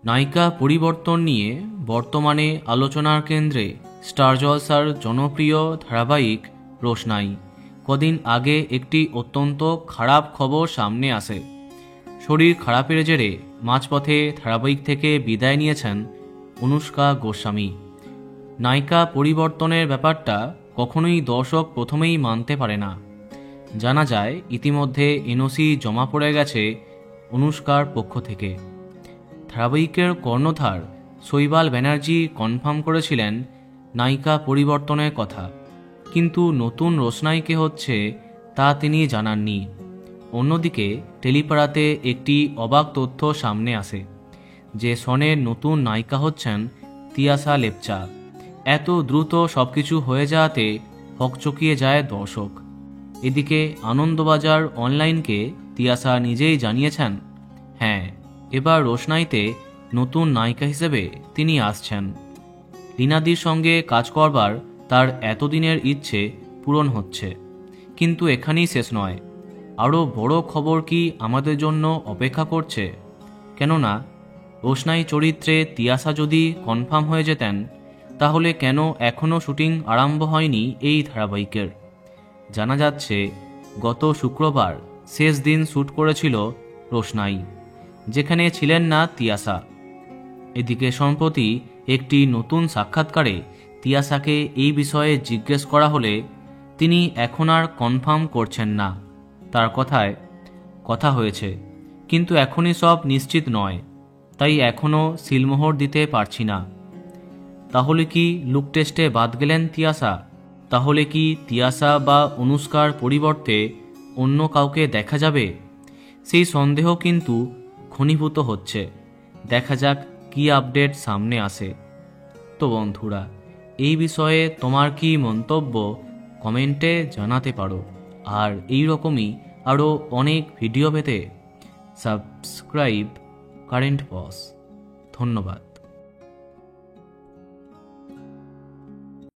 নায়িকা পরিবর্তন নিয়ে বর্তমানে আলোচনার কেন্দ্রে স্টার জলসার জনপ্রিয় ধারাবাহিক রোশনাই। কদিন আগে একটি অত্যন্ত খারাপ খবর সামনে আসে। শরীর খারাপের জেরে মাঝপথে ধারাবাহিক থেকে বিদায় নিয়েছেন অনুষ্কা গোস্বামী। নায়িকা পরিবর্তনের ব্যাপারটা কখনোই দর্শক প্রথমেই মানতে পারে না। জানা যায় ইতিমধ্যে এনওসি জমা পড়ে গেছে অনুষ্কার পক্ষ থেকে। ধারাবাহিকের কর্ণধার শৈবাল ব্যানার্জি কনফার্ম করেছিলেন নায়িকা পরিবর্তনের কথা, কিন্তু নতুন রোশনাই কে হচ্ছে তা তিনি জানাননি। অন্যদিকে টেলিপাড়াতে একটি অবাক তথ্য সামনে আসে যে সনের নতুন নায়িকা হচ্ছেন তিয়াসা লেপচা। এত দ্রুত সবকিছু হয়ে যাওয়াতে হকচকিয়ে যায় দর্শক। এদিকে আনন্দবাজার অনলাইনকে তিয়াসা নিজেই জানিয়েছেন, হ্যাঁ, এবার রোশনাইতে নতুন নায়িকা হিসেবে তিনি আসছেন। লীনাদির সঙ্গে কাজ করবার তার এতদিনের ইচ্ছে পূরণ হচ্ছে। কিন্তু এখানেই শেষ নয়, আরও বড় খবর কি আমাদের জন্য অপেক্ষা করছে। কেননা রোশনাই চরিত্রে তিয়াসা যদি কনফার্ম হয়ে যেতেন, তাহলে কেন এখনও শুটিং আরম্ভ হয়নি এই ধারাবাহিকের। জানা যাচ্ছে গত শুক্রবার শেষ দিন শ্যুট করেছিল রোশনাই, যেখানে ছিলেন না তিয়াসা। এদিকে সম্প্রতি একটি নতুন সাক্ষাৎকারে তিয়াসাকে এই বিষয়ে জিজ্ঞেস করা হলে তিনি এখন আর কনফার্ম করছেন না। তার কথায় কথা হয়েছে, কিন্তু এখনই সব নিশ্চিত নয়, তাই এখনও সিলমোহর দিতে পারছি না। তাহলে কি লুক টেস্টে বাদ গেলেন তিয়াসা? তাহলে কি তিয়াসা বা অনুষ্কার পরিবর্তে অন্য কাউকে দেখা যাবে? সেই সন্দেহ কিন্তু ঘনীভূত হচ্ছে। দেখা যাক কি আপডেট সামনে আসে। তো বন্ধুরা, এই বিষয়ে তোমার কি মন্তব্য কমেন্টে জানাতে পারো। আর এই রকমই আরও অনেক ভিডিও পেতে সাবস্ক্রাইব কারেন্ট বস। ধন্যবাদ।